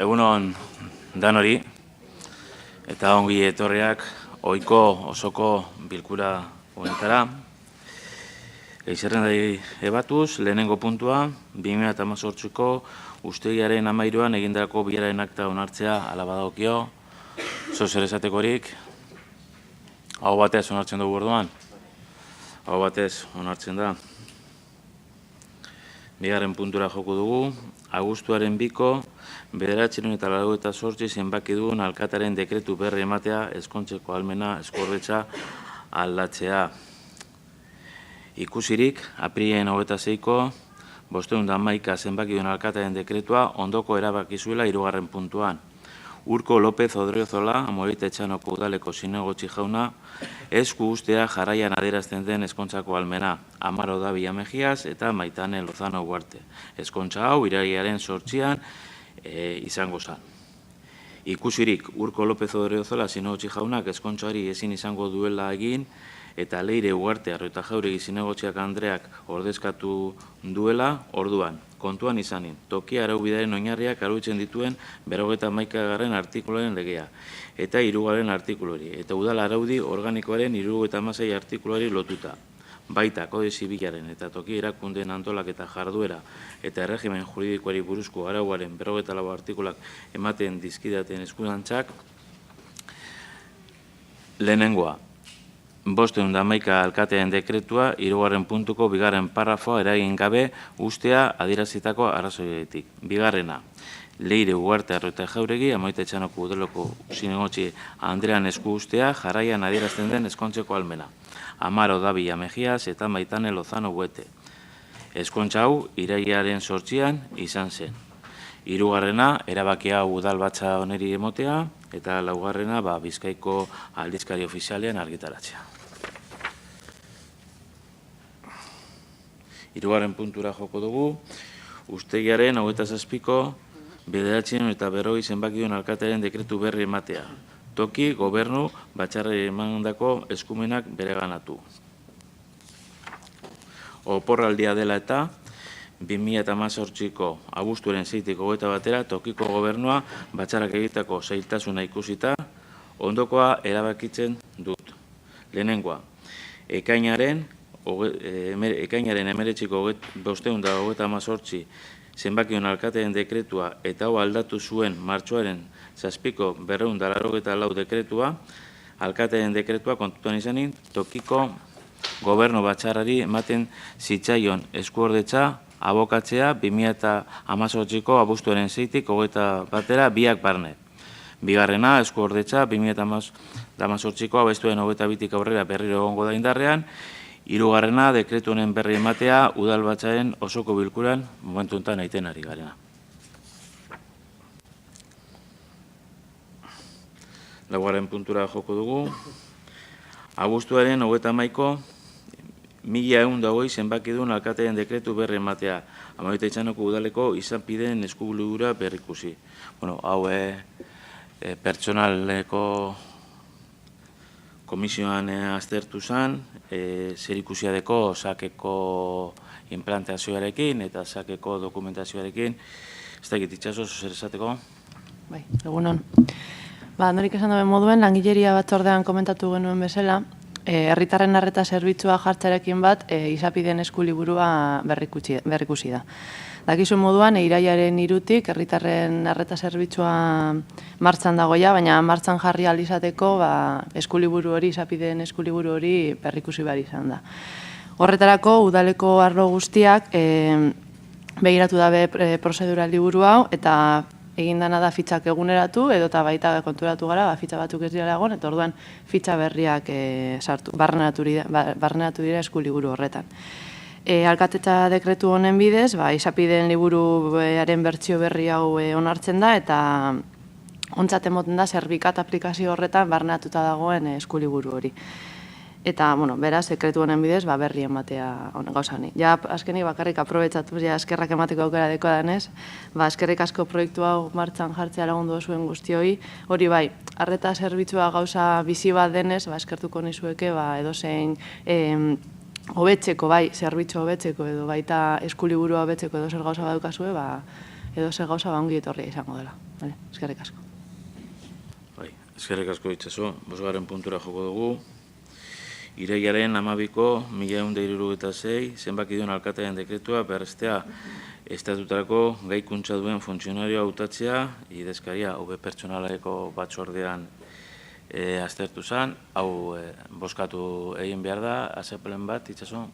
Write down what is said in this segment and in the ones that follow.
Egunon danori eta ongi etorriak ohiko osoko bilkura honetara. Zerrendari ebatuz, lehenengo puntua, 2018ko uztailaren 13an egindako bileraren akta onartzea hala badagokio. Zer esatekorik? Aho batez onartzen dugu orduan? Aho batez onartzen da. Bigarren puntura joko dugu, abuztuaren 2ko 988 zenbaki duen alkatearen dekretu berri ematea ezkontzeko ahalmena eskordetza aldatzea. Ikusirik, apirilaren 26ko 511 zenbaki duen alkatearen dekretua ondoko erabaki zuela 3. puntuan. Urko López Odriozola, Amorebieta Etxanoko udaleko zinegotzi jauna, esku ustea jarraian adierazten den ezkontzako ahalmena, Amaro Davila Mejias eta Maitane Lozano Huarte. Ezkontza hau irailaren 8an izango zen. Ikusirik, Urko López Odriozola zinegotzi jaunak ezkontzoari ezin izango duela egin, eta Leire Huarte Arroita Jauregi zinegotziak Andreak ordezkatu duela orduan. Kontuan izanin, toki araubidearen oinarriak arautzen dituen 51. artikuluaren legea, eta 3. artikuluri, eta udal araudi organikoaren 76 artikuluari lotuta. Baita, kode zibilaren eta toki erakundeen antolaketa jarduera eta erregimen juridikoari buruzko arauaren 54 artikulak ematen dizkidaten eskudantzak, lehenengoa, 511 alkatearen dekretua 3. puntuko 2. parrafoa eragin gabe ustea adierazitako arrazoiatik. 2. Leire Huarte Arroita Jauregi, Amorebieta Etxanoko udaleko zinegotzi Andrean esku ustea jarraian adierazten den ezkontzeko ahalmena. Amaro Davila Mejias eta Maitane Lozano Huete. Ezkontza hau irailaren 8an izan zen. 3. erabakia udalbatza oneri emotea, eta 4. Bizkaiko aldizkari ofizialean argitaratzea. 3. puntura joko dugu, uztailaren 27ko 940 zenbaki duen alkatearen dekretu berri ematea. Toki gobernu batzarrari emandako eskumenak bereganatu. Oporraldia dela eta 2018ko abuztuaren 6tik 21 tokiko gobernua batzarrak egiteko zailtasuna ikusita, ondokoa erabakitzen dut. Lehenengoa, ekainaren 19ko 518 zenbaki duen alkatearen dekretua eta hau aldatu zuen martxoaren 7ko 284 dekretua, alkatearen dekretua kontutan izanin, tokiko gobernu batzarrari ematen zitzaion eskuordetza abokatzea 2018ko abuztuaren 6tik 21 biak barne. 2. eskuordetza 2018ko abuztuaren 22tik aurrera berriro egongo da indarrean. 3. dekretu honen berri ematea udalbatzaren osoko bilkuran momentu honetan egiten ari garena. 4. puntura joko dugu. Abuztuaren 31ko 1120 zenbaki duen alkatearen dekretu berri ematea. Amorebieta Etxanoko udaleko izapideen eskubidura berrikusi. Hau pertsonaleko komisioan aztertu zen, zer ikusiadeko sakeko implantazioarekin eta sakeko dokumentazioarekin. Ez dakit itxaso, zer esateko? Bai, egunon. Norik esan duen moduen, langileria batzordean komentatu genuen bezala, herritarren arreta zerbitzua jartzarekin bat, izapideen eskuliburua berrikusi da. Dakizu moduan, irailaren 3tik herritarren arreta zerbitzua martxan dagoia, baina martxan jarri ahal izateko eskuliburu hori, izapideen eskuliburu hori berrikusi behar izan da. Horretarako, udaleko arlo guztiak begiratu dabe prozedura liburu hau, eta egin dana da fitxak eguneratu, edota baita konturatu gara, fitxa batzuk ez dira egon, eta orduan fitxa berriak barrenatu dira eskuliburu horretan. Alkatetza dekretu honen bidez, izapideen liburuaren bertsio berri hau onartzen da, eta ontzat emoten da zerbikat aplikazio horretan barrenatuta dagoen eskuliburu hori. Eta, beraz, dekretu honen bidez, berri ematea gauzani. Ja, azkenik bakarrik aprobetsatu, eskerrak emateko aukera deko denez, eskerrik asko proiektu hau martxan jartzea lagundu zuen guztioi, hori bai, arreta zerbitzua gauza bizi bat denez, eskertuko nizueke, edozein hobetzeko, zerbitzu hobetzeko edo baita eskuliburua hobetzeko edo zer gauza badukazue, edo ze gauza ongi etorria izango dela. Vale? Eskerrik asko. Bai, eskerrik asko Itxaso, 5. puntura joko dugu. Irailaren 12ko 1176 zenbakidun alkatearen dekretua berrestea estatutarako gaikuntza duen funtzionarioa hautatzea idazkaria UB pertsonaleko batzordean aztertu zen, hau bozkatu egin behar da, azepelen bat, Itxaso?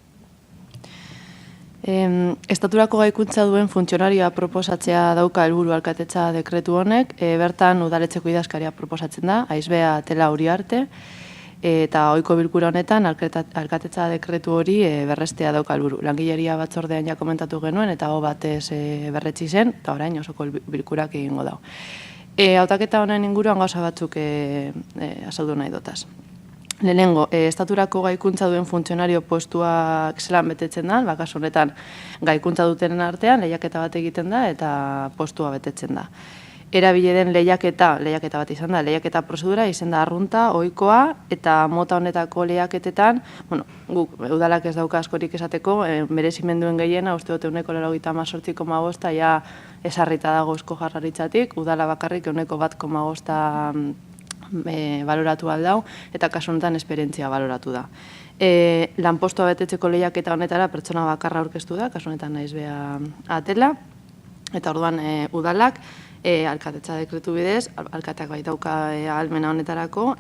Estaturako gaikuntza duen funtzionarioa proposatzea dauka helburu alkatetza dekretu honek, bertan udaletxeko idazkaria proposatzen da, Aizbea Tela Uriarte, eta ohiko bilkura honetan alkatetza dekretu hori berrestea dauka helburu. Langileria batzordean ja komentatu genuen, eta hau batez berretsi zen, eta orain osoko bilkurak egingo dau. Hautaketa honen inguruan gauza batzuk azaldu nahi dotaz. Lehenengo, estaturako gaikuntza duen funtzionario postuak zelan betetzen da, kasu honetan gaikuntza dutenen artean lehiaketa bat egiten da eta postua betetzen da. Erabile den lehiaketa bat izan da, lehiaketa prozedura izan da arrunta, ohikoa, eta mota honetako lehiaketetan, guk udalak ez dauka askorik esateko, merezimenduen gehiena, uste dute 1,18,5 ja esarrita dago Eusko Jaurlaritzatik, udala bakarrik 1,1,5 baloratu aldau, eta kasu honetan esperientzia baloratu da. Lanpostua betetzeko lehiaketa honetara pertsona bakarra aurkeztu da, kasu honetan Aizbea Atela, eta orduan udalak, alkatetza dekretu bidez, alkateak bai dauka ahalmena honetarako,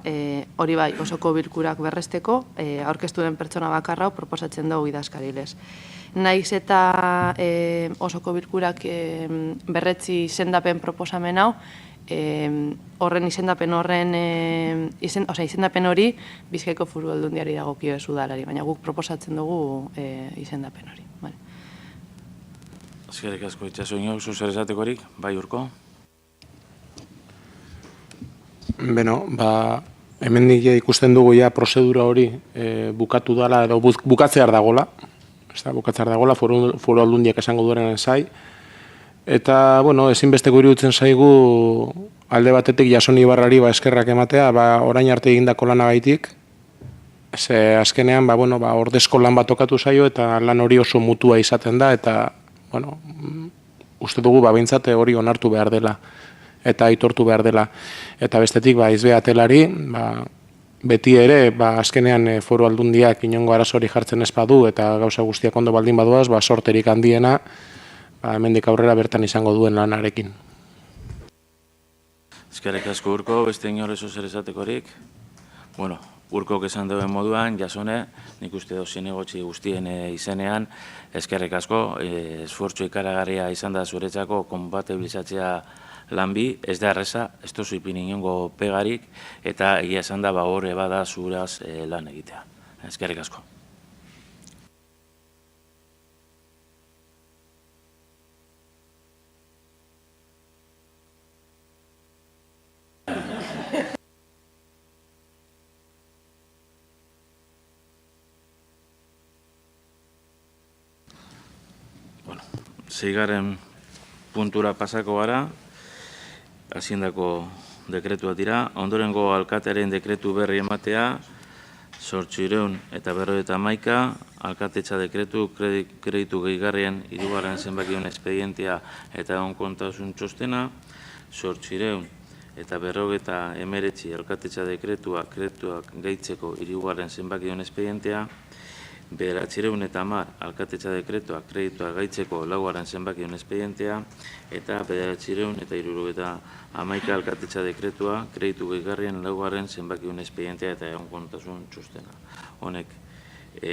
hori bai osoko bilkurak berresteko, aurkeztu den pertsona bakarra proposatzen dugu idazkarilez. Naiz eta osoko bilkurak berretzi izendapen proposamen hau, izendapen hori Bizkaiko Foru Aldundiari dagokio ez udalari, baina guk proposatzen dugu izendapen hori. Eskerrik asko Itxaso, inoiz zer esatekorik, bai Urko? Beno, hemendik ikusten dugu ja prozedura hori bukatu dela edo bukatzear dagola. Bukatzear dagola, Foru Aldundiak esango duaren zai. Eta, ezinbesteko iruditzen zaigu alde batetik Jasoni Ibarrari eskerrak ematea, orain arte egindako lanagaitik. Ze azkenean, ordezko lan bat tokatu zaio eta lan hori oso mutua izaten da eta, uste dugu behintzat hori onartu behar dela eta aitortu behar dela. Eta bestetik, Aizbea Atelari, beti ere, azkenean Foru Aldundiak inongo arazori jartzen ez badu eta gauza guztiak ondo baldin baduaz, sorterik handiena, hemendik aurrera bertan izango duen lanarekin. Eskerrik asko Urko, beste inorezo zer esatekorik. Urkok esan duen moduan, Jasone, nik uste dut zinegotzi guztien izenean, eskerrik asko, esfortzu ikaragarria izan da zuretzako konpatibilizatzea lan bi, ez da erreza, ez duzu ipin inongo pegarik, eta egia esan da horre bada zuraz lan egitea. Eskerrik asko. Seigarren puntura pasako gara, Haziendako dekretua dira, ondorengo alkatearen dekretu berri ematea, 811 alkatetza dekretu kreditu gehigarrien 3. zenbakion espedientea eta egonkortasun txostena, 819 alkatetza dekretuak kredituak gehitzeko 3. zenbakion espedientea, 910 alkatetza dekretuak kredituak gaitzeko 4. zenbakion espedientea eta 971 alkatetza dekretua kreditu gehigarrien 4. zenbakion espedientea eta egonkortasun txostena. Honek,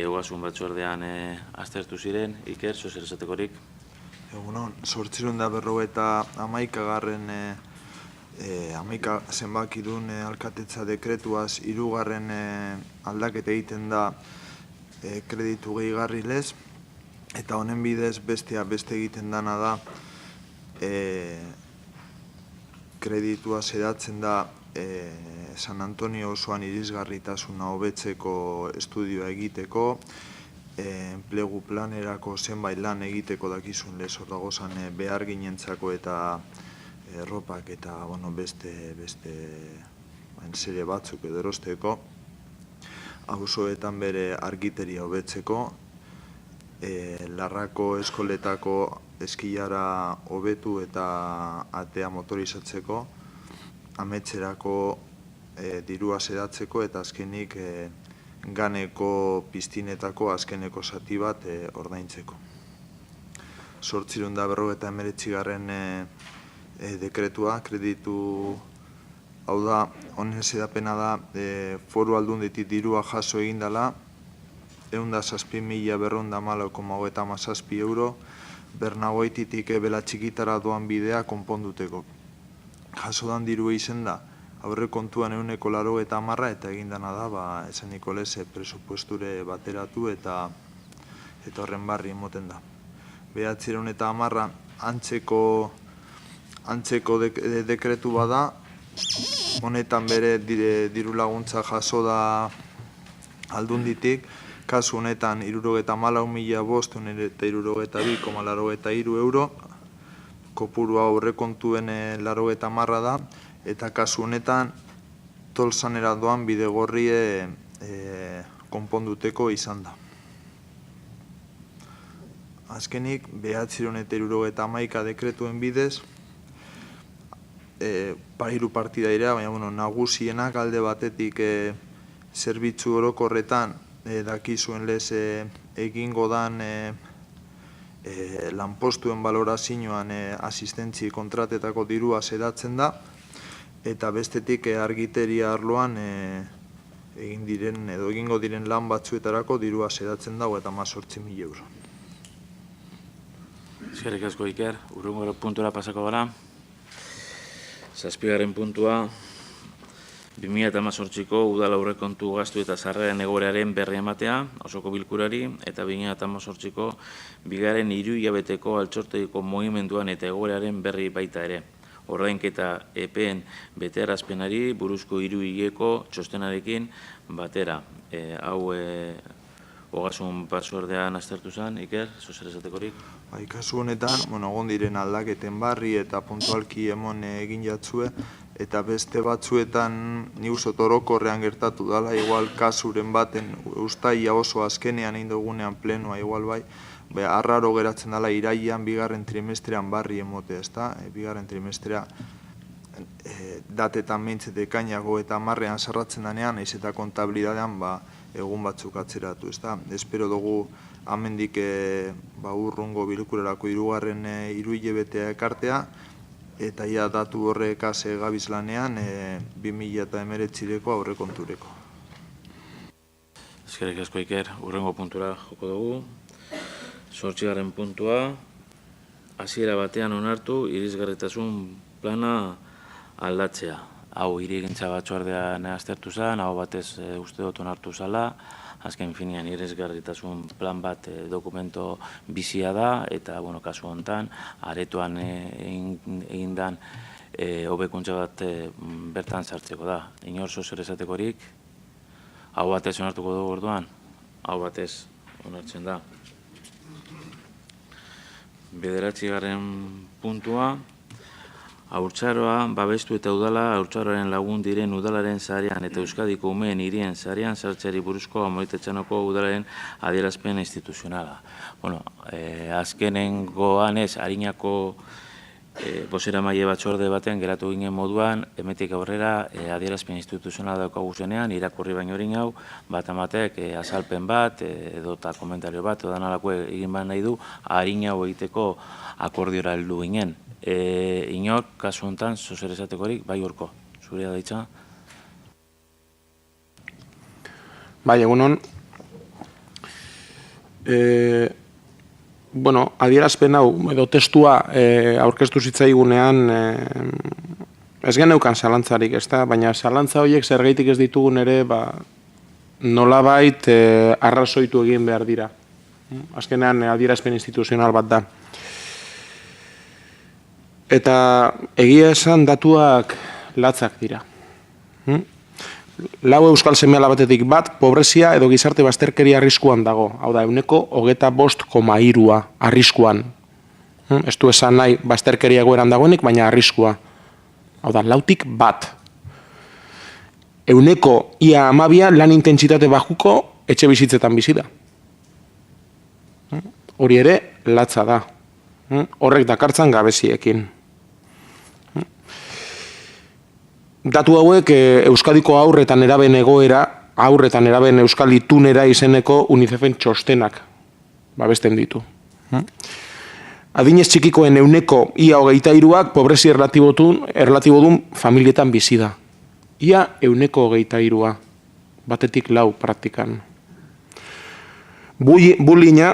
ogasun batzordean aztertu ziren, Iker, zer esatekorik? Egunon, 811 11 zenbakidun alkatetza dekretuaz 3. aldaketa egiten da kreditu gehigarrilez, eta honen bidez beste egiten dana da kreditua sedatzen da San Antonio osoan irisgarritasuna hobetzeko estudioa egiteko, enplegu planerako zenbait lan egiteko dakizun lez hor dagozan behar ginentzako eta erropak eta beste serie batzuk edo erosteko, auzoetan bere argiteria hobetzeko, Larrako eskoletako eskilara hobetu eta atea motorizatzeko, ametxerako dirua sedatzeko eta azkenik ganeko piztinetako azkeneko zati bat ordaintzeko. 859 dekretua, kreditu, hau da, honen zedapena da, foru aldunditik dirua jaso egin dela, 107.214,37 euro, Bernagoititik Bela Txikitara doan bidea konponduteko. Jaso dan dirua izen da, aurre kontuan 180 eta egin dana da, esan Nikolez presupuesture bateratu eta horren barri emoten da. 910 antzeko dekretu bada, honetan bere diru laguntza jaso da aldunditik, kasu honetan 74.572,83 euro, kopurua aurrekontuen 80 da, eta kasu honetan tolsanera doan bidegorrie konponduteko izan da. Azkenik, 971 dekretuen bidez, hiru partida dira, baina nagusienak alde batetik zerbitzu orokorretan dakizuen lez egingo dan lanpostuen balorazioan asistentzi kontratetako dirua sedatzen da, eta bestetik argiteria arloan egingo diren lan batzuetarako dirua sedatzen dago eta 18.000 euro. Eskerrik asko Iker, urrungo puntura pasako gara. 7. puntua, 2018ko udal aurrekontu gastu eta sarreren egoeraren berri ematea, osoko bilkurari, eta 2018ko bigarren hiruhilabeteko altxortegiko mugimenduan eta egoeraren berri baita ere. Ordainketa epeen betearazpenari buruzko hiruhileko txostenarekin batera. Hau Ogasun batzordean aztertu zen, Iker, zozer esatekorik? Kasu honetan, egon diren aldaketen barri eta puntualki emon egin jatzue, eta beste batzuetan ni usot orokorrean gertatu dela, igual kasuren baten ustaia oso azkenean egin dugunean plenoa igual bai, arraro geratzen dela irailean bigarren trimestrean barri emote, ezta? Bigarren trimestrea datetan meintzete ekainago eta marrean sarratzen danean, naiz eta kontabilidadean egun batzuk atzeratu, ezta? Espero dugu amendik urrungo bilkurarako hirugarren hiruhilebetea ekartea, eta ia datu horrekaz gabiz lanean 2019ko aurrekontureko. Eskerrik asko Iker, urrengo puntura joko dugu. 8. puntua, hasiera batean onartu irisgarritasun plana aldatzea. Hau hirigintza batzordean aztertu zen, hau batez uste dut onartu zala, azken finean irisgarritasun plan bat dokumento bizia da, eta kasu honetan, aretoan egin dan hobekuntza bat bertan sartzeko da. Inor zozer esatekorik, hau batez onartuko dugu orduan, hau batez onartzen da. 9. puntua, haurtzaroa babestu eta udala haurtzaroaren lagun diren udalaren sarean eta Euskadiko umeen hirien sarean sartzeari buruzko Amoretetxanoko udalaren adierazpen instituzionala. Azkenengoan ez, Arinako bozeramaile batzorde baten geratu ginen moduan, hemetik aurrera adierazpen instituzionala daukagu zenean, irakurri baino hori hau, bat amatek azalpen bat, edota komentario bat, odanalako egin bat nahi du, Arinau egiteko akordiora heldu ginen. Inok, kasu honetan, zozer esatekorik, bai urko, zurea daitza? Bai, egunon. Adierazpen hau, edo testua aurkeztu zitzaigunean ez geneukan zalantzarik, baina zalantza horiek zergaitik ez ditugun ere nolabait arrazoitu egin behar dira. Azkenean adierazpen instituzional bat da. Eta egia esan datuak latzak dira. 4 euskal seme-alabatetik bat, pobrezia edo gizarte bazterkeria arriskuan dago. Hau da, 25,3 arriskuan. Ez du esan nahi bazterkeria egoeran dagoenik, baina arriskua. Hau da, 4tik bat. 12% lan intentsitate bajuko etxe bizitzetan bizi da. Hori ere, latza da. Horrek dakartzan gabeziekin. Datu hauek Euskadiko haur eta neraben egoera, haur eta neraben euskal itunera izeneko UNICEFen txostenak babesten ditu. Adinez txikikoen euneko ia 23ak pobrezi erlatibodun familietan bizi da. Ia euneko 23, batetik 4 praktikan. Bullyinga,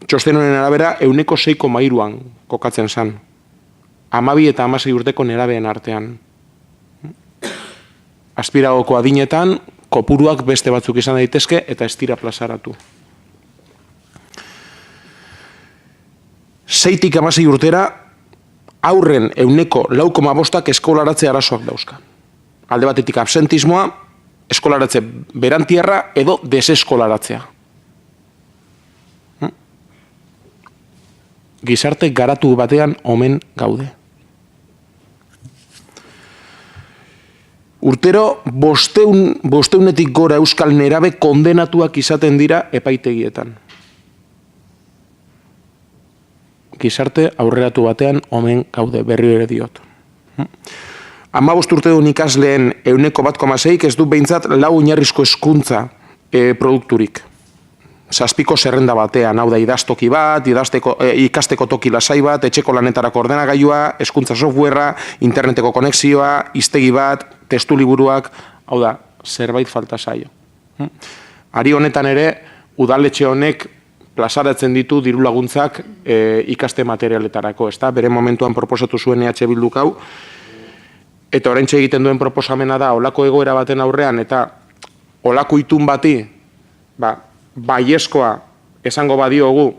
txosten honen arabera, euneko 6,3an kokatzen zen. 12 eta 16 urteko nerabeen artean. Aspiragoko adinetan, kopuruak beste batzuk izan daitezke eta ez dira plazaratu. 6tik 16 urtera, aurren euneko 4,5ak eskolaratze arazoak dauzka. Alde batetik absentismoa, eskolaratze berantierra edo deseskolaratzea. Gizarte garatu batean omen gaude. Urtero, 500etik gora euskal nerabe kondenatuak izaten dira epaitegietan. Gizarte aurreratu batean omen gaude, berri ere diot. 15 urtedun ikasleen euneko 1,6 ez du behintzat 4 oinarrizko hezkuntza produkturik. 7ko zerrenda batean, hau da idaztoki bat, ikasteko toki lasai bat, etxeko lanetarako ordenagailua, hezkuntza softwarea, interneteko konexioa, hiztegi bat, testu liburuak, hau da, zerbait falta zaio. Ari honetan ere, udaletxe honek plazaratzen ditu diru laguntzak ikaste materialetarako, ezta? Bere momentuan proposatu zuen EH Bilduk hau, eta oraintxe egiten duen proposamena da, olako egoera baten aurrean, eta olako itun bati, baiezkoa esango badiogu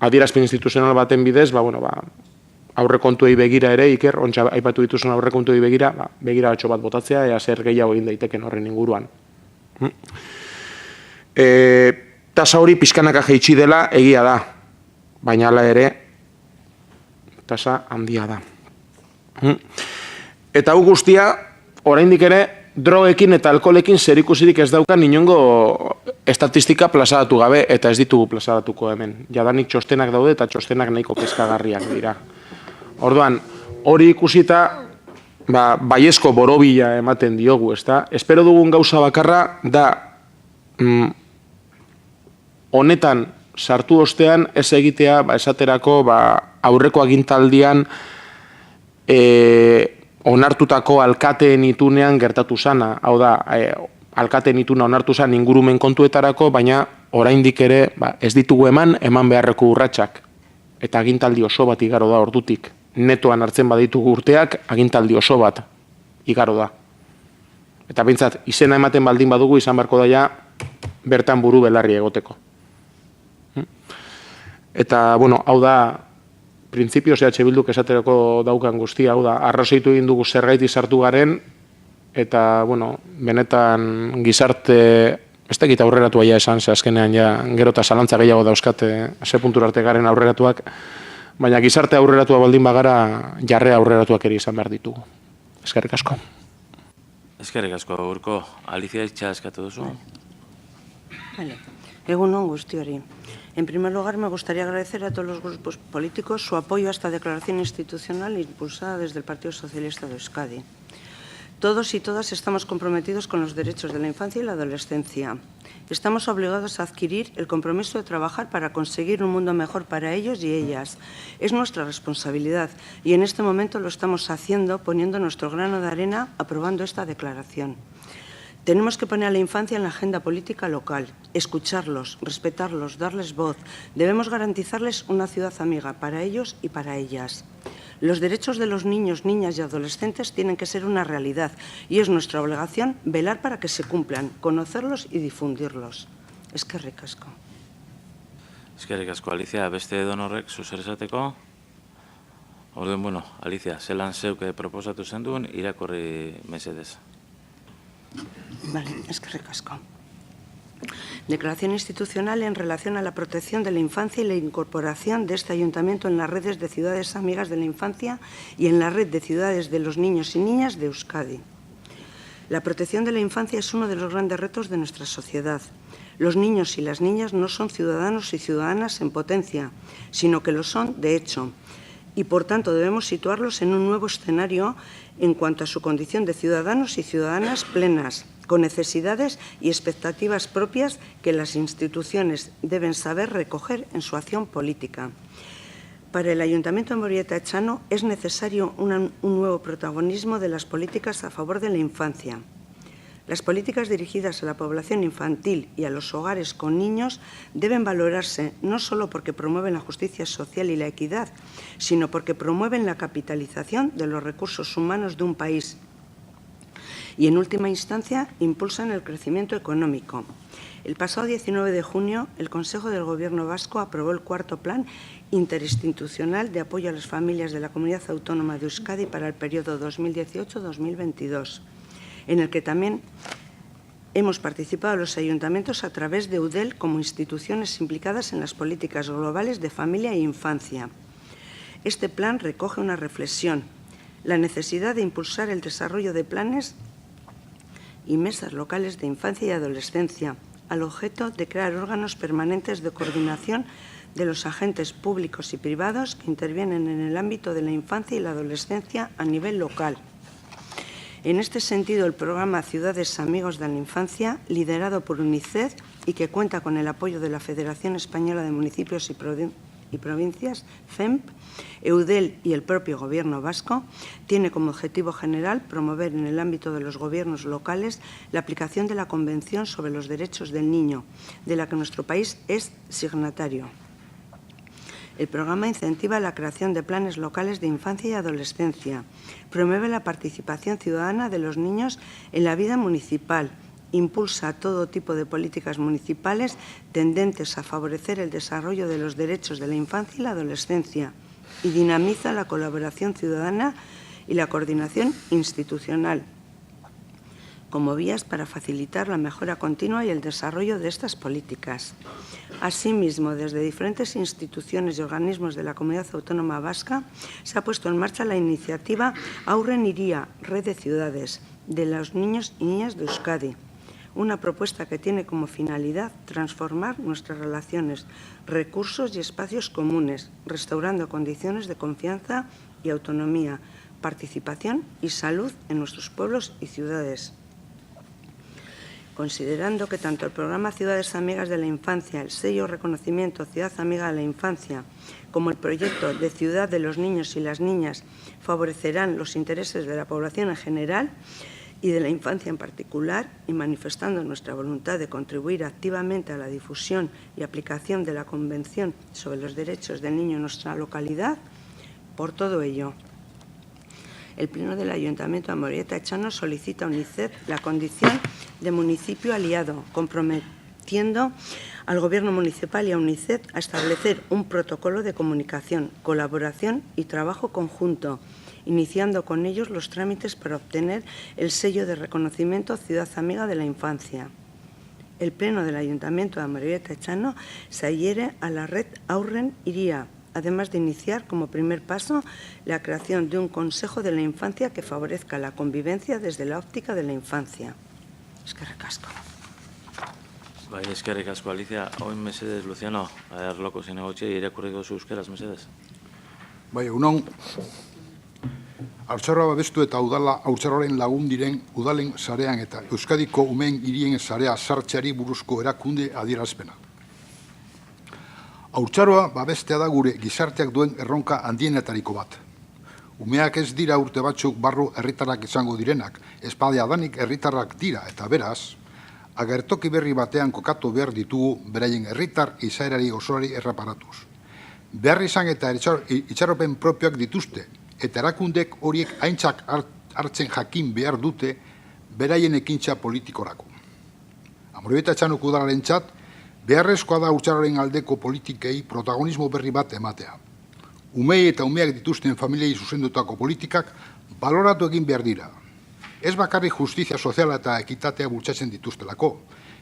adierazpen instituzional baten bidez, aurrekontuei begira ere, Iker, ontsa aipatu dituzun aurrekontuei begira, begira batxo bat botatzea, ea zer gehiago egin daiteken horren inguruan. Tasa hori pixkanaka jaitsi dela egia da, baina hala ere, tasa handia da. Eta hau guztia, oraindik ere, drogekin eta alkoholekin zerikusirik ez daukan inongo estatistika plazaratu gabe, eta ez ditugu plazaratuko hemen. Jadanik txostenak daude eta txostenak nahiko kezkagarriak dira. Orduan, hori ikusita, baiezko borobila ematen diogu, ezta? Espero dugun gauza bakarra da, honetan sartu ostean ez egitea, esaterako, aurreko agintaldian, onartutako alkateen itunean gertatu zana. Hau da, alkateen ituna onartu zan ingurumen kontuetarako, baina oraindik ere ez ditugu eman beharreko urratsak. Eta agintaldi oso bat igaro da ordutik. Netoan hartzen baditugu urteak, agintaldi oso bat igaro da. Eta bintzat, izena ematen baldin badugu izan beharko daia bertan buru belarri egoteko. Eta, hau da, printzipioz EH Bilduk esaterako daukan guztia, hau da, arrazoitu egin dugu zergaiti sartu garen, eta, benetan gizarte, ez dakit aurreratu aia esan, ze azkenean gero eta zalantza gehiago dauzkate, ze puntura arte garen aurreratuak, baina gizarte aurreratua baldin bagara, jarre aurreratuak ere izan behar ditugu. Eskerrik asko. Eskerrik asko, Urko. Alicia itxa eskatu duzu. Egun on guztiori. En primer lugar, me gustaría agradecer a todos los grupos políticos su apoyo a esta declaración institucional impulsada desde el Partido Socialista de Euskadi. Todos y todas estamos comprometidos con los derechos de la infancia y la adolescencia. Estamos obligados a adquirir el compromiso de trabajar para conseguir un mundo mejor para ellos y ellas. Es nuestra responsabilidad y en este momento lo estamos haciendo poniendo nuestro grano de arena aprobando esta declaración. Tenemos que poner a la infancia en la agenda política local, escucharlos, respetarlos, darles voz. Debemos garantizarles una ciudad amiga para ellos y para ellas. Los derechos de los niños, niñas y adolescentes tienen que ser una realidad y es nuestra obligación velar para que se cumplan, conocerlos y difundirlos. Eskerrik asko. Eskerrik asko, Alicia. Beste donorrek zuzer esateko? Orduan, Alicia, zelan zeuke proposatu zenduen, irakorri mesedez. Vale, eskerrik asko. Declaración institucional en relación a la protección de la infancia y la incorporación de este ayuntamiento en las redes de ciudades amigas de la infancia y en la red de ciudades de los niños y niñas de Euskadi. La protección de la infancia es uno de los grandes retos de nuestra sociedad. Los niños y las niñas no son ciudadanos y ciudadanas en potencia, sino que lo son de hecho. y, por tanto, debemos situarlos en un nuevo escenario en cuanto a su condición de ciudadanos y ciudadanas plenas, con necesidades y expectativas propias que las instituciones deben saber recoger en su acción política. Para el Ayuntamiento de Amorebieta Echano es necesario un nuevo protagonismo de las políticas a favor de la infancia. Las políticas dirigidas a la población infantil y a los hogares con niños deben valorarse no solo porque promueven la justicia social y la equidad, sino porque promueven la capitalización de los recursos humanos de un país y, en última instancia, impulsan el crecimiento económico. El pasado 19 de junio, el Consejo del Gobierno vasco aprobó el cuarto Plan Interinstitucional de Apoyo a las Familias de la Comunidad Autónoma de Euskadi para el periodo 2018-2022, en el que también hemos participado los ayuntamientos a través de EUDEL como instituciones implicadas en las políticas globales de familia e infancia. Este plan recoge una reflexión, la necesidad de impulsar el desarrollo de planes y mesas locales de infancia y adolescencia, al objeto de crear órganos permanentes de coordinación de los agentes públicos y privados que intervienen en el ámbito de la infancia y la adolescencia a nivel local. En este sentido, el programa Ciudades Amigos de la Infancia, liderado por UNICEF y que cuenta con el apoyo de la Federación Española de Municipios y Provincias, FEMP, EUDEL y el propio Gobierno vasco, tiene como objetivo general promover en el ámbito de los gobiernos locales la aplicación de la Convención sobre los Derechos del Niño, de la que nuestro país es signatario. El programa incentiva la creación de planes locales de infancia y adolescencia, promueve la participación ciudadana de los niños en la vida municipal, impulsa todo tipo de políticas municipales tendentes a favorecer el desarrollo de los derechos de la infancia y la adolescencia y dinamiza la colaboración ciudadana y la coordinación institucional como vías para facilitar la mejora continua y el desarrollo de estas políticas. Asimismo, desde diferentes instituciones y organismos de la Comunidad Autónoma Vasca se ha puesto en marcha la iniciativa Aurren Iría, Red de Ciudades, de los niños y niñas de Euskadi, una propuesta que tiene como finalidad transformar nuestras relaciones, recursos y espacios comunes, restaurando condiciones de confianza y autonomía, participación y salud en nuestros pueblos y ciudades. Considerando que tanto el programa Ciudades Amigas de la Infancia, el sello Reconocimiento Ciudad Amiga de la Infancia, como el proyecto de Ciudad de los Niños y las Niñas favorecerán los intereses de la población en general y de la infancia en particular, y manifestando nuestra voluntad de contribuir activamente a la difusión y aplicación de la Convención sobre los Derechos del Niño en nuestra localidad, por todo ello, el Pleno del Ayuntamiento de Amorebieta Echano solicita a UNICEF la condición de municipio aliado, comprometiendo al Gobierno municipal y a UNICEF a establecer un protocolo de comunicación, colaboración y trabajo conjunto, iniciando con ellos los trámites para obtener el sello de reconocimiento Ciudad Amiga de la Infancia. El Pleno del Ayuntamiento de Amorebieta Echano se adhiere a la red Aurren Iría, además de iniciar como primer paso la creación de un Consejo de la Infancia que favorezca la convivencia desde la óptica de la infancia. Eskerrik asko. Bai, eskerrik asko, Alicia. Oin mesedez, Luciano, erloko zinegotxe, irakurriko zu euskeraz, mesedez. Bai, egunon, haurtzaroa babestu eta udala haurtzaroaren lagun diren udalen sarean eta Euskadiko umeen hirien sarea sartzeari buruzko erakunde adierazpena. Haurtzaroa babestea da gure gizarteak duen erronka handienetariko bat. Umeak ez dira urte batzuk barru herritarrak izango direnak, espadea danik herritarrak dira eta beraz, agertoki berri batean kokatu behar ditugu beraien herritar izaerari osoari erreparatuz. Behar izan eta itxaropen propioak dituzte, eta erakundek horiek aintzak hartzen jakin behar dute beraien ekintza politikorako. Amorebieta Etxanoko udalarentzat, beharrezkoa da haurtzaroaren aldeko politikei protagonismo berri bat ematea. Umei eta umeak dituzten familiei zuzendutako politikak baloratu egin behar dira. Ez bakarrik justizia soziala eta ekitatea bultzatzen dituztelako,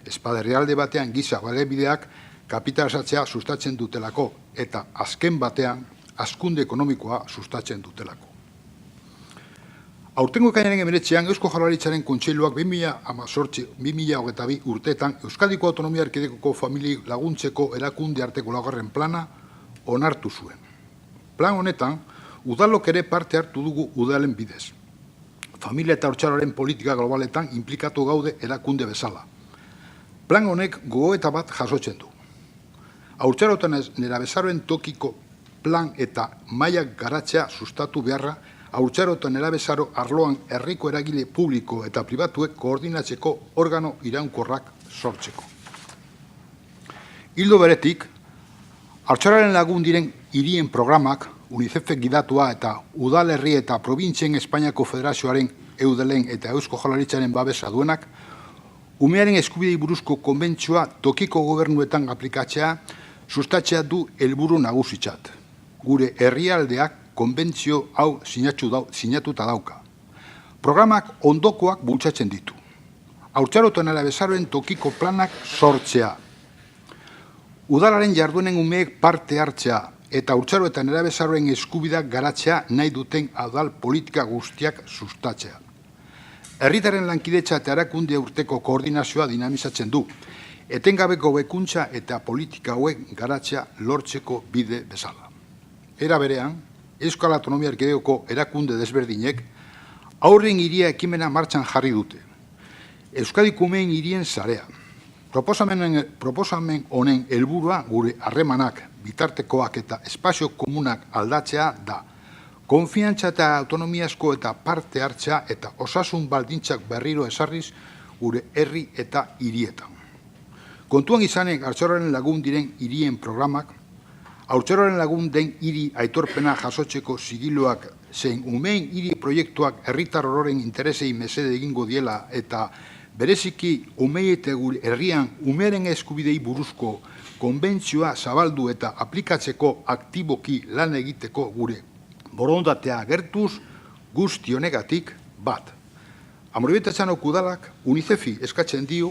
espada realde batean giza baliabideak kapitalizatzea sustatzen dutelako eta azken batean hazkunde ekonomikoa sustatzen dutelako. Aurtengo ekainaren 19an Eusko Jaurlaritzaren Kontseiluak 2022 urteetan Euskadiko Autonomia Erkidegoko familiei laguntzeko erakunde arteko laugarren plana onartu zuen. Plan honetan, Udalok ere parte hartu dugu udalen bidez. Familia eta haurtzaroaren politika globaletan implikatu gaude erakunde bezala. Plan honek gogoeta bat jasotzen du. Haurtzarotan nerabezaroen tokiko plan eta mailak garatzea sustatu beharra, haurtzarotan nerabezaro arloan herriko eragile publiko eta pribatuek koordinatzeko organo iraunkorrak sortzeko. Ildo beretik, haurtzaroaren lagun diren hirien programak, UNICEF gidatua eta udalerri eta probintzien Espainiako Federazioaren Eudelen eta Eusko Jaurlaritzaren babesa duenak, umearen eskubidei buruzko konbentzioa tokiko gobernuetan aplikatzea sustatzea du helburu nagusitzat. Gure herrialdeak konbentzio hau sinatuta dauka. Programak ondokoak bultzatzen ditu. Haurtzarotan nerabezaroen tokiko planak sortzea. Udalaren jarduenen umeek parte hartzea eta haurtzaro eta nerabezaroen eskubideak garatzea nahi duten udal politika guztiak sustatzea. Herritarren lankidetza eta erakunde urteko koordinazioa dinamizatzen du, etengabeko hobekuntza eta politika hauek garatzea lortzeko bide bezala. Era berean, Euskal Autonomia Erkidegoko erakunde desberdinek aurren hiria ekimena martxan jarri dute. Euskadiko umeen hirien sarea. Proposamen honen helburua gure harremanak, bitartekoak eta espazio komunak aldatzea da. Konfiantza eta autonomiazko eta parte hartzea eta osasun baldintzak berriro esarriz gure herri eta hirietan. Kontuan izanek haurtzaroaren lagun diren hirien programak, haurtzaroaren lagun den hiri aitorpena jasotzeko sigiloak zein umeen hiri proiektuak herritar ororen interesei mesede egingo diela eta bereziki umei eta gure herrian umearen eskubidei buruzko konbentzioa zabaldu eta aplikatzeko aktiboki lan egiteko gure borondatea agertuz guzti honegatik bat. Amorebieta Etxanok udalak UNICEFi eskatzen dio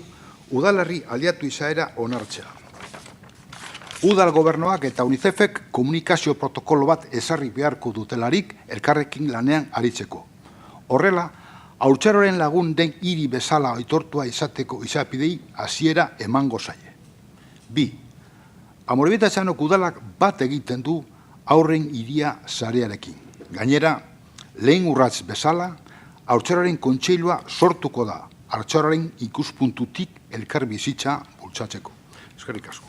udalerri aliatu izaera onartzea. Udal gobernuak eta UNICEFek komunikazio protokolo bat ezarri beharko dutelarik elkarrekin lanean aritzeko. Horrela, haurtzaroaren lagun den hiri bezala aitortua izateko izapidei hasiera emango zaie. 2. Amorebieta Etxanok udalak bat egiten du aurren hiria sarearekin. Gainera, lehen urrats bezala, haurtzaroaren kontseilua sortuko da, haurtzaroaren ikuspuntutik elkar bizitza bultzatzeko. Eskerrik asko.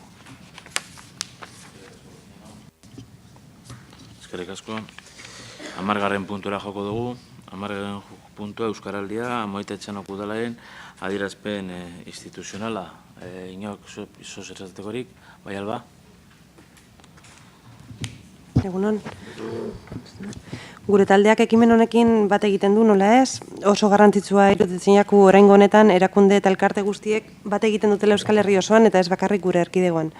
Eskerrik asko. 10. puntura joko dugu. 10. puntua Euskaraldia, Amorebieta Etxanok udalaren adierazpen instituzionala. Inok, izoz erratekorik, bai alba? Egunon. Gure taldeak ekimen honekin bat egiten du, nola ez? Oso garrantzitsua iruditzen jaku oraingo honetan erakunde eta elkarte guztiek bat egiten dutela Euskal Herri osoan eta ez bakarrik gure erkidegoan.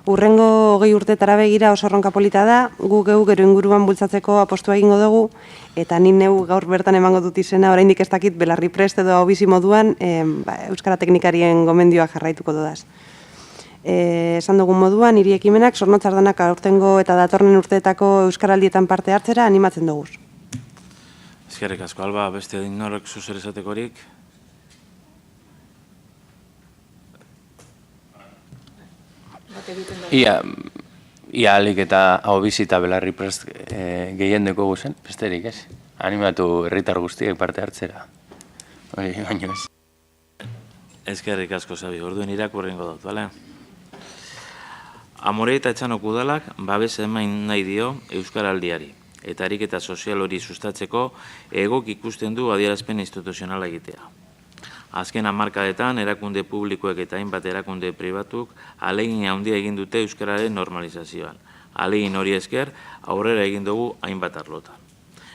Urrengo 20 urtetara begira oso erronka polita da, gu geu gero inguruan bultzatzeko apostua egingo dugu, eta ni neu gaur bertan emango dut izena, oraindik ez dakit belarri prest edo hau bizi moduan, Euskara teknikarien gomendioa jarraituko dodaz. Esan dugun moduan, hiri ekimenak Zornotzardanak aurtengo eta datorren urteetako euskaraldietan parte hartzera animatzen dugu. Eskerrik asko, Alba, beste inorek zuzer esatekorik? Ia alik eta hau bizita belarri prest gehien deko guzen, besterik ez? Animatu herritar guztiek parte hartzera. Baina ez. Eskerrik asko, Zabi, orduen irakurrengo dut, bale? Amorebieta Etxanok udalak babes eman nahi dio Euskaraldiari, eta ariketa sozial hori sustatzeko egok ikusten du adierazpen instituzionala egitea. Azken hamarkadetan erakunde publikoek eta hainbat erakunde pribatuk ahalegin handia egin dute euskararen normalizazioan. Ahalegin hori esker aurrera egin dugu hainbat arlotan.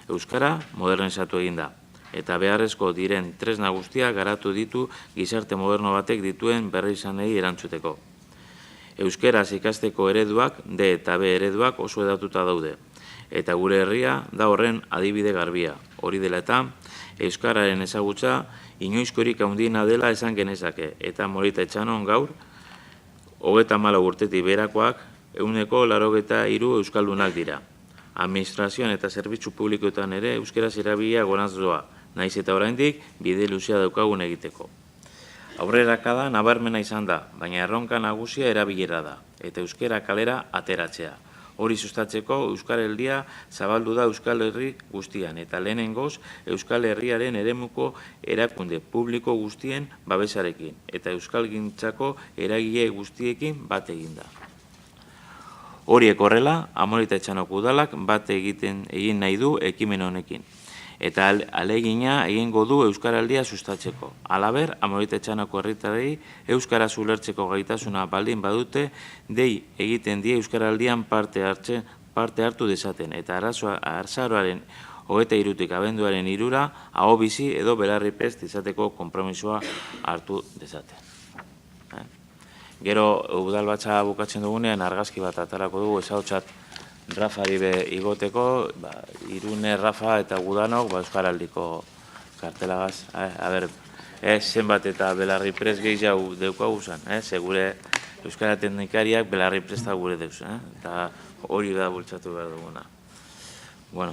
Euskara modernizatu egin da, eta beharrezko diren tresna guztiak garatu ditu gizarte moderno batek dituen berrizanei erantzuteko. Euskeraz ikasteko ereduak, D eta B ereduak oso hedatuta daude, eta gure herria da horren adibide garbia. Hori dela eta, euskararen ezagutza inoizkorik handiena dela esan genezake, eta Amorebieta Etxanon gaur, 34 urtetik berakoak, 183 euskaldunak dira. Administrazioan eta zerbitzu publikoetan ere euskeraz erabilia goranz doa, naiz eta oraindik bide luzea daukagun egiteko. Aurrerakada nabarmena izan da, baina erronka nagusia erabilera da, eta euskera kalera ateratzea. Hori sustatzeko Euskaraldia zabaldu da Euskal Herri guztian, eta lehenengoz Euskal Herriaren eremuko erakunde publiko guztien babesarekin, eta euskalgintzako eragile guztiekin bat egin da. Horiek horrela, Amorita Etxanoko udalak bat egin nahi du ekimen honekin, eta alegina egingo du Euskaraldia sustatzeko. Halaber, Amorita Etxanoko herritarrei euskaraz ulertzeko gaitasuna baldin badute, dei egiten die Euskaraldian parte hartu dezaten, eta azaroaren 23 abenduaren 3 aho bizi edo belarri prest izateko konpromisoa hartu dezaten. Gero, udalbatza bukatzen dugunean, argazki bat atarako dugu, ezagutzat Rafari igoteko, Irune, Rafa eta Gudanok Euskaraldiko kartelagaz. Zenbat eta belarri prest gehiago deukagu zen, segure Euskara teknikariak belarri presta gure deuz, eta hori da bultzatu behar duguna. Bueno,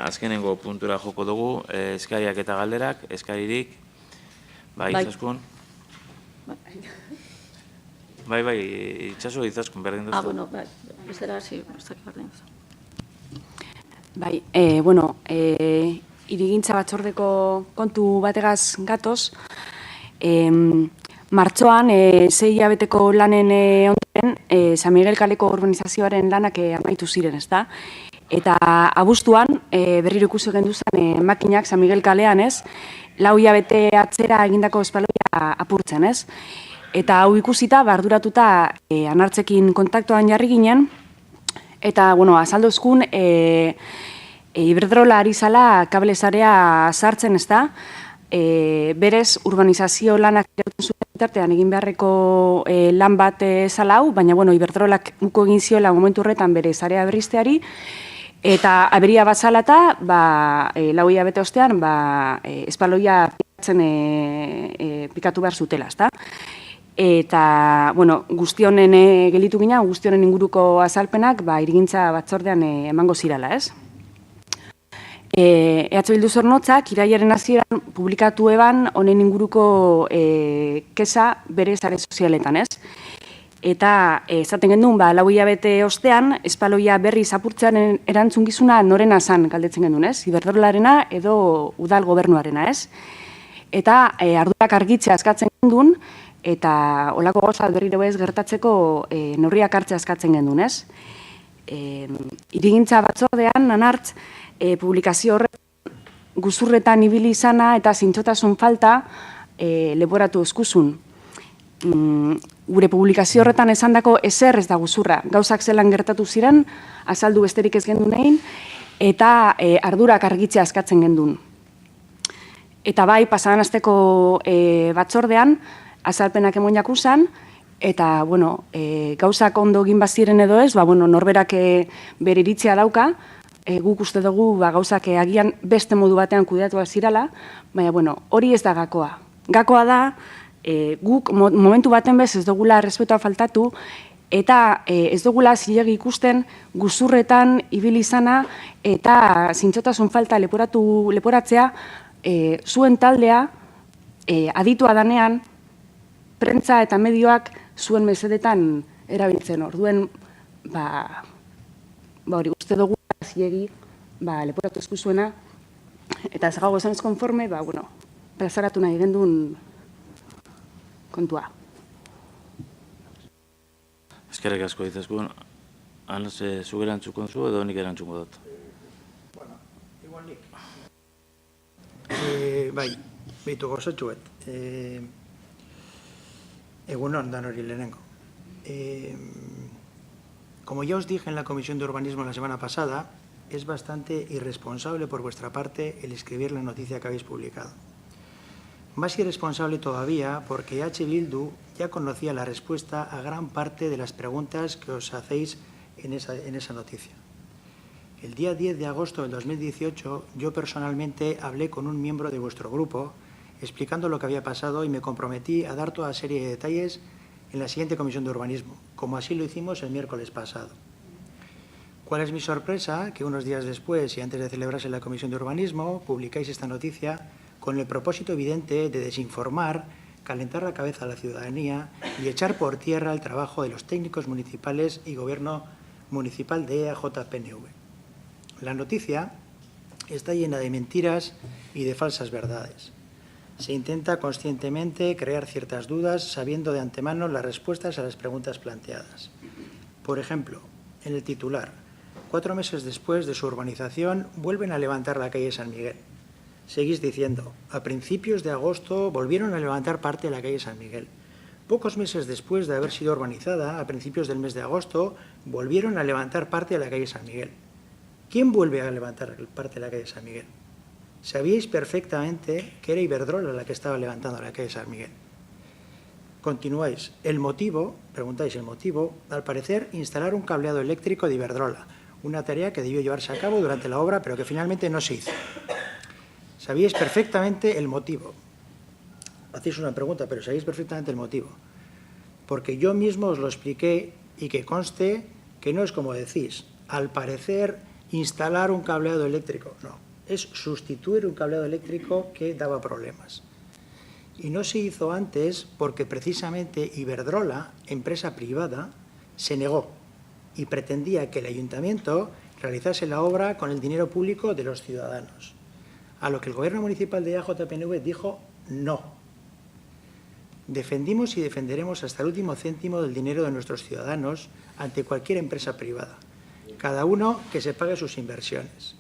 azkenengo puntura joko dugu, eskariak eta galderak, eskaririk, Izaskun. Bai, itxaso Izaskun berdin duzu. Bueno, bezera, sí, bastaki berdin duzu. Bai, hirigintza batzordeko kontu bategaz gatoz, martxoan, 6 hilabeteko lanen ondoren, San Miguel kaleko urbanizazioaren lanak amaitu ziren, ez da? Eta abuztuan, berriro ikusi genduzan makinak San Miguel kalean, ez? 4 hilabete atzera egindako espaloia apurtzen, ez? Eta hau ikusita, arduratuta anartzekin kontaktuan jarri ginen, eta, bueno, azaldozkun, Iberdrola ari zala kablezarea sartzen, ez da? Berez, urbanizazio lanak zuen bitartean egin beharreko lan bat zala hau, baina, bueno, Iberdrolak uko egin ziola momentu horretan bere zarea berrizteari, eta aberia bat zalata, 4 hilabete ostean, espaloia pikatu behar zutela, ez da? Eta, bueno, guztionen gelitu gina, guztionen inguruko azalpenak, hirigintza batzordean emango zirala, ez? EH Bildu Zornotzak, iraiaren hasieran publikatu eban honen inguruko kesa bere sare sozialetan, ez? Eta, esaten gendun, 4 hilabete ostean, espaloia berri zapurtzean erantzungizuna norena zan galdetzen gendun, ez? Iberdrolarena edo udal gobernuarena, ez? Eta, ardurak argitzea askatzen gendun, eta olako gozat berriro ez gertatzeko neurriak hartzea askatzen gendun, ez? Hirigintza batzordean, anartz, publikazio horretan guzurretan ibili izana eta zintzotasun falta leporatu eskuzun. Gure publikazio horretan esandako ezer ez da guzurra. Gauzak zelan gertatu ziren, azaldu besterik ez gendun egin, eta ardurak argitzea askatzen gendun. Eta bai, pasadan asteko batzordean, azalpenak emon jakuzan, eta, bueno, gauzak ondo egin baziren edo ez, norberak bere iritzia dauka, guk uste dugu gauzak agian beste modu batean kudeatu zirala, baina, bueno, hori ez da gakoa. Gakoa da, guk momentu baten bez ez dugula errespetua faltatu, eta ez dugula zilegi ikusten guzurretan ibili izana eta zintzotasun falta leporatzea zuen taldea aditua danean, prentza eta medioak zuen mesedetan erabiltzen. Orduen, hori uste dugu zilegi leporatu eskuzuena, eta ez gau esan ez konforme, plazaratu nahi gendun kontua. Eskerrik asko Izaskun, zuk erantzukon zu edo nik erantzuko dut? Bueno, igual nik. Beitu gozatxuet. Egunon, dan hori lehenengo. Como ya os dije en la Comisión de Urbanismo la semana pasada, es bastante irresponsable por vuestra parte el escribir la noticia que habéis publicado. Más irresponsable todavía porque EH Bildu ya conocía la respuesta a gran parte de las preguntas que os hacéis en esa noticia. El día 10 de agosto del 2018, yo personalmente hablé con un miembro de vuestro grupo explicando lo que había pasado y me comprometí a dar toda serie de detalles en la siguiente Comisión de Urbanismo, como así lo hicimos el miércoles pasado. ¿Cuál es mi sorpresa? Que unos días después y antes de celebrarse la Comisión de Urbanismo, publicáis esta noticia con el propósito evidente de desinformar, calentar la cabeza a la ciudadanía y echar por tierra el trabajo de los técnicos municipales y gobierno municipal de EAJ-PNV. La noticia está llena de mentiras y de falsas verdades. Se intenta conscientemente crear ciertas dudas sabiendo de antemano las respuestas a las preguntas planteadas. Por ejemplo, en el titular, 4 meses después de su urbanización, vuelven a levantar la calle San Miguel. Seguís diciendo, a principios de agosto volvieron a levantar parte de la calle San Miguel. Pocos meses después de haber sido urbanizada, a principios del mes de agosto, volvieron a levantar parte de la calle San Miguel. ¿Quién vuelve a levantar parte de la calle San Miguel? Sabíais perfectamente que era Iberdrola la que estaba levantando la calle San Miguel. Continuáis. El motivo, preguntáis el motivo, al parecer instalar un cableado eléctrico de Iberdrola, una tarea que debió llevarse a cabo durante la obra, pero que finalmente no se hizo. Sabíais perfectamente el motivo. Hacéis una pregunta, pero sabéis perfectamente el motivo. Porque yo mismo os lo expliqué y que conste que no es como decís. Al parecer, instalar un cableado eléctrico. No, es sustituir un cableado eléctrico que daba problemas. Y no se hizo antes porque precisamente Iberdrola, empresa privada, se negó y pretendía que el ayuntamiento realizase la obra con el dinero público de los ciudadanos. A lo que el Gobierno municipal de EAJ-PNV dijo no. Defendimos y defenderemos hasta el último céntimo del dinero de nuestros ciudadanos ante cualquier empresa privada. Cada uno que se pague sus inversiones.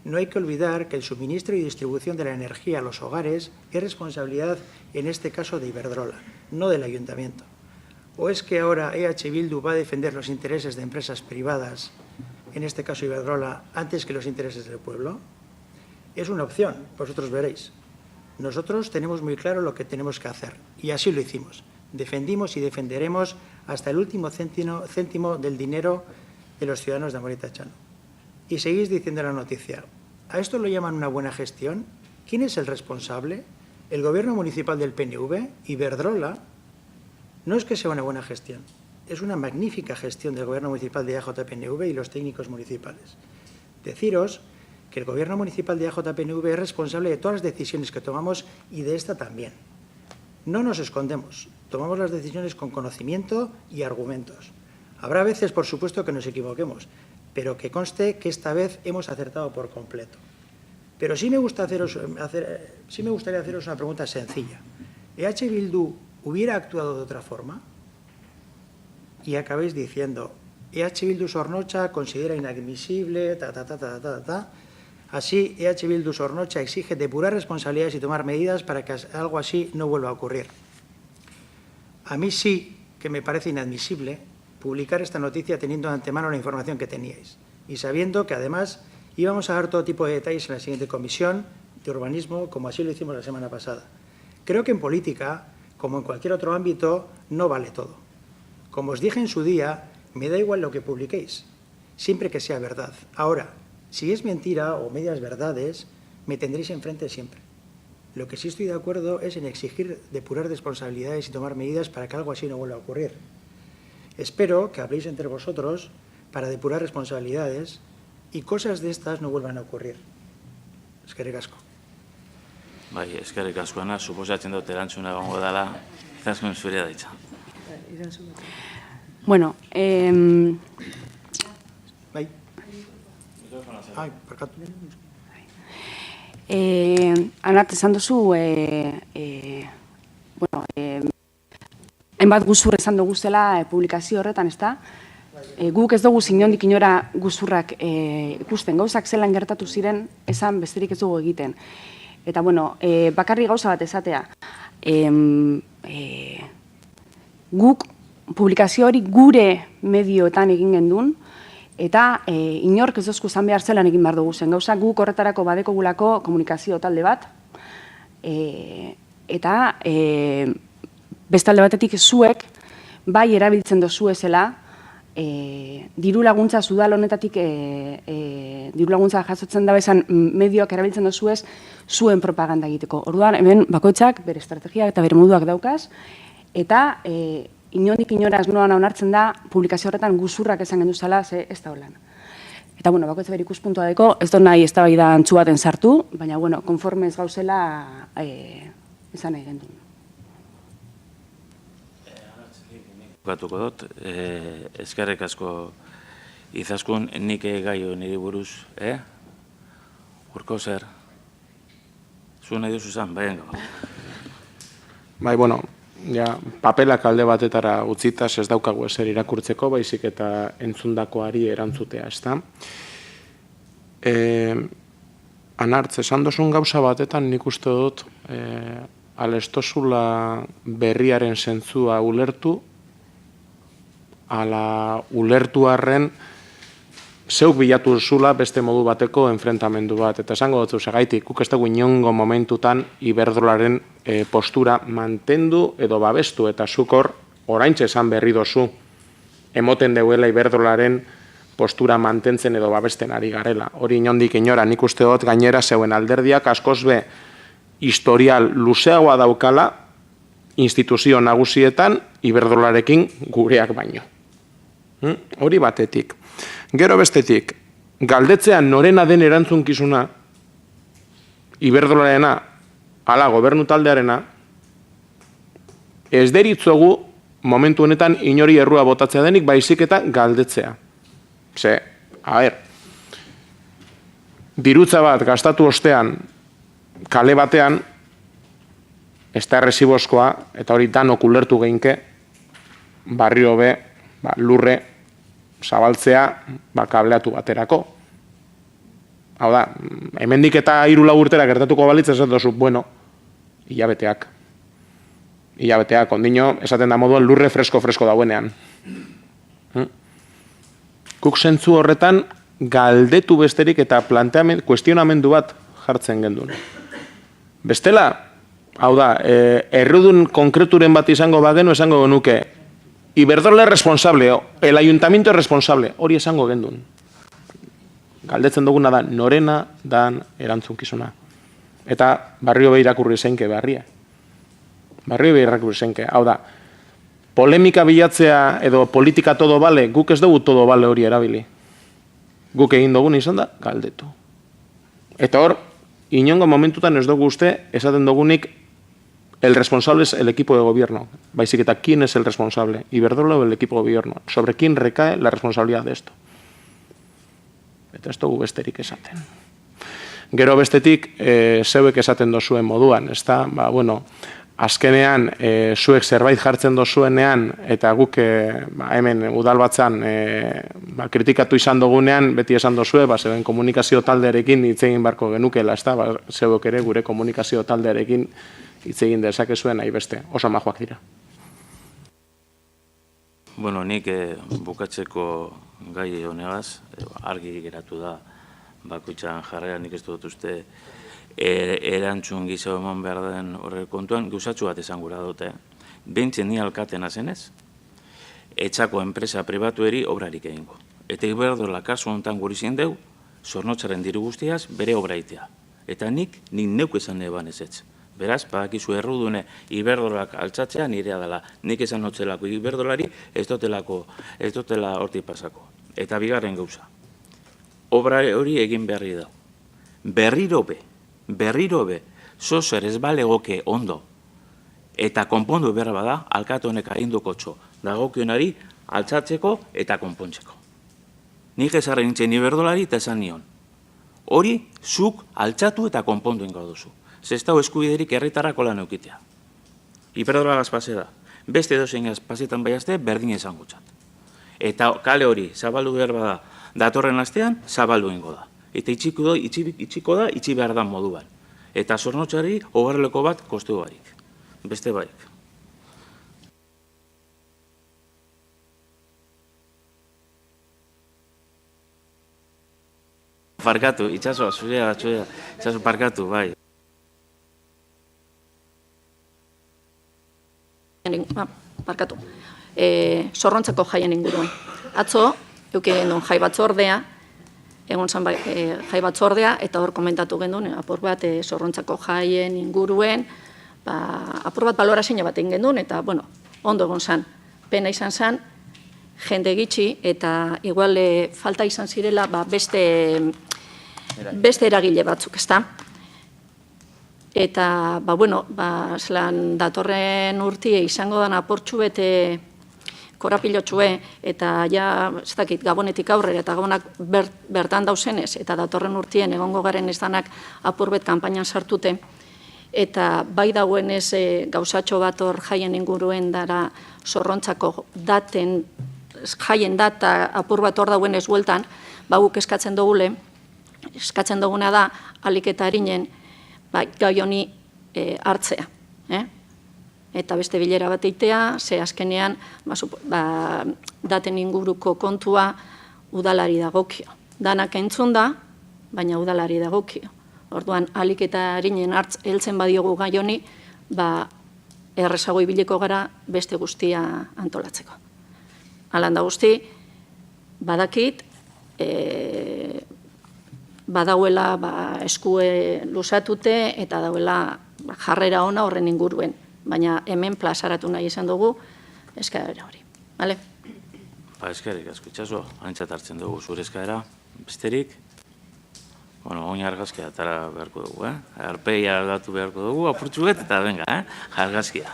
No hay que olvidar que el suministro y distribución de la energía a los hogares es responsabilidad, en este caso, de Iberdrola, no del ayuntamiento. ¿O es que ahora EH Bildu va a defender los intereses de empresas privadas, en este caso Iberdrola, antes que los intereses del pueblo? Es una opción, vosotros veréis. Nosotros tenemos muy claro lo que tenemos que hacer y así lo hicimos. Defendimos y defenderemos hasta el último céntimo del dinero de los ciudadanos de Amorita Chano. Y seguís diciendo la noticia. ¿A esto lo llaman una buena gestión? ¿Quién es el responsable? ¿El Gobierno municipal del PNV? ¿Iberdrola? No es que sea una buena gestión, es una magnífica gestión del Gobierno municipal de EAJ-PNV y los técnicos municipales. Deciros que el Gobierno municipal de EAJ-PNV es responsable de todas las decisiones que tomamos y de esta también. No nos escondemos, tomamos las decisiones con conocimiento y argumentos. Habrá veces, por supuesto, que nos equivoquemos, pero que conste que esta vez hemos acertado por completo. Pero sí me gustaría haceros una pregunta sencilla. ¿EH Bildu hubiera actuado de otra forma? Y acabéis diciendo, EH Bildu Sornocha considera inadmisible, Así, EH Bildu Sornocha exige depurar responsabilidades y tomar medidas para que algo así no vuelva a ocurrir. A mí sí que me parece inadmisible publicar esta noticia teniendo de antemano la información que teníais y sabiendo que, además, íbamos a dar todo tipo de detalles en la siguiente comisión de urbanismo, como así lo hicimos la semana pasada. Creo que en política, como en cualquier otro ámbito, no vale todo. Como os dije en su día, me da igual lo que publiquéis, siempre que sea verdad. Ahora, si es mentira o medias verdades, me tendréis enfrente siempre. Lo que sí estoy de acuerdo es en exigir depurar responsabilidades y tomar medidas para que algo así no vuelva a ocurrir. Espero que habléis entre vosotros para depurar responsabilidades y cosas de estas no vuelvan a ocurrir. Eskerrik asko. Bai, eskerrik askoana, suposatzen dut erantzuna egongo dela, zaskun zurea daitza. Bueno, Bai. Ai, barkatu. Anat, esan duzu, hainbat guzur esan dugu zela publikazio horretan, ez da? Guk ez dugu inondik inora guzurrak ikusten, gauzak zelan gertatu ziren, esan besterik ez dugu egiten. Eta, bakarri gauza bat esatea, guk publikazio hori gure medioetan egin gendun, eta inork ez dozku zan behar zelan egin behar dugu zen. Gauza guk horretarako badekogulako komunikazio talde bat, eta beste alde batetik zuek bai erabiltzen dozu ezela, diru laguntza udal honetatik diru laguntza jasotzen da bezan medioak erabiltzen dozu ez zuen propaganda egiteko. Orduan, hemen bakoitzak bere estrategia eta bere moduak daukaz, eta inondik inora asmoan onartzen da publikazio horretan guzurrak esan genduzala, ze ez da holan. Eta, bakoitza bere ikuspuntua deko, ez dut nahi eztabaida antzu baten sartu, baina, konforme ez gauzela esan nahi gendun. Bukatuko dut, eskerrik asko Izaskun nik gaio niri buruz, Urko zer? Zu nahi duzu zan, baina. Bai, bueno, ja, papelak alde batetara utzitaz ez daukagu ezer irakurtzeko, baizik eta entzundakoari erantzutea, ezta? Anartz, esan dozun gauza batetan nik uste dut alestosula berriaren zentzua ulertu, ala ulertu arren zeuk bilatu zula beste modu bateko enfrentamendu bat. Eta esango dut segaitik, guk ez dugu inongo momentutan Iberdrolaren postura mantendu edo babestu, eta zukor oraintxe esan berri dozu emoten deuela Iberdrolaren postura mantentzen edo babesten ari garela. Hori inondik inora, nik uste dut gainera zeuen alderdiak askoz be historial luzeagoa daukala instituzio nagusietan Iberdrolarekin gureak baino. Hori batetik. Gero bestetik, galdetzean norena den erantzunkizuna, Iberdrolarena, ala gobernu taldearena, ez deritzogu momentu honetan inori errua botatzea denik, baizik eta galdetzea. Ze, dirutza bat gastatu ostean, kale batean, ez da errezibozkoa, eta hori danok ulertu geinke, barrio be, lurre, zabaltzea kableatu baterako. Hau da, hemendik eta 3 urtera gertatuko balitz ez dozu, bueno, hilabeteak, ondino, esaten da moduan lurre fresko dauenean. Kuk zentzu horretan galdetu besterik eta kuestionamendu bat jartzen gendun. Bestela, hau da, errudun konkreturen bat izango bagenu esango genuke, Iberdrola es responsable, el ayuntamiento es responsable, hori esango gendun. Galdetzen duguna da, norena dan erantzunkizuna. Eta barrio be irakurri zenke beharria. Hau da, polemika bilatzea edo politika todo bale, guk ez dugu todo bale hori erabili. Guk egin dugun izan da, galdetu. Eta hor, inongo momentutan ez dugu uste, esaten dugunik, el responsable es el equipo de gobierno. Baizik eta, ¿quién es el responsable? Iberdrola o el equipo de gobierno. ¿Sobre quién recae la responsabilidad de esto? Eta ez dugu besterik esaten. Gero bestetik, zeuek esaten dozuen moduan, ez da, bueno, azkenean, zuek zerbait jartzen dozuenean, eta guk hemen udalbatzan kritikatu izan dugunean, beti esan dozue, zeuen komunikazio taldearekin hitz egin barko genukela, ez da, zeuek ere gure komunikazio taldearekin hitz egin dezakezuen nahi beste, oso majoak dira. Bueno, nik bukatzeko gai honegaz, argi geratu da, bakoitzan jarrera nik ez dut uste erantzun gizau eman behar den horre kontuan, gauzatxo bat esan gura dute. Bentzen ni alkatena zenez, etxako enpresa pribatueri obrarik egingo. Eta Iberdrola kasu honetan guri zindeu, Zornotzaren diru guztiaz bere obraitea. Eta nik neuk esan eban ezetz. Beraz, badakizu errudune Iberdrolak altzatzea nirea dela. Nik esan notzelako Iberdrolari ez dotela hortik pasako. Eta bigarren gauza. Obra hori egin berri da. Berriro be, zozer ez balegoke ondo. Eta konpondu behar bada, alkate honek aginduko txo. Dagokionari altzatzeko eta konpontzeko. Nik ezarren nintzen Iberdrolari eta esan nion. Hori, zuk altzatu eta konpondu ingo duzu. Zestau eskubiderik herritarrako lan eukitea. Iberdrola gazpase da. Beste dozein gazpasetan baiazte, berdin esango txat. Eta kale hori, zabaldu behar bada, datorren astean, zabaldu ingo da. Eta itxiko da, itxi behar da moduan. Eta Zornotzari, ogarleko bat kostu barik. Beste barik. Parkatu, itxaso, zurea, itxaso parkatu, bai. Parkatu. Zorrontzako jaien inguruan. Atzo, euken genuen jai batzordea, egon zan jai batzordea, eta hor komentatu genuen, apur bat Zorrontzako jaien inguruen, apur bat balorazio bat egin genuen, eta, bueno, ondo egon zan, pena izan zan, jende gitxi, eta igual falta izan zirela beste eragile batzuk, ezta? Eta, bueno, zelan datorren urtie izango dan aportxu bete korapilotxue eta ja, ez dakit, Gabonetik aurrera eta Gabonak bertan dauzenez eta datorren urtien egongo garen izdanak apurbet kanpainan sartute eta bai dauenez gauzatxo bat hor jaien inguruen dara Zorrontzako jaien data apur bat hor dauenez bueltan, guk eskatzen duguna da alik eta harinen gai honi hartzea. Eta beste bilera bat eitea, ze azkenean daten inguruko kontua udalari dagokio. Danak entzun da, baina udalari dagokio. Orduan, alik eta harinen heltzen badiogu gai honi, errezago ibiliko gara beste guztia antolatzeko. Halan da guzti, badakit, badauela eskue lusatute eta dauela jarrera ona horren inguruen. Baina hemen plazaratu nahi izan dugu eskaera hori. Bale? Eskerik asko itxaso, aintzat hartzen dugu zure eskaera. Besterik? Oin argazkia atara beharko dugu, Arpeia aldatu beharko dugu, apurtxuet eta venga, argazkia.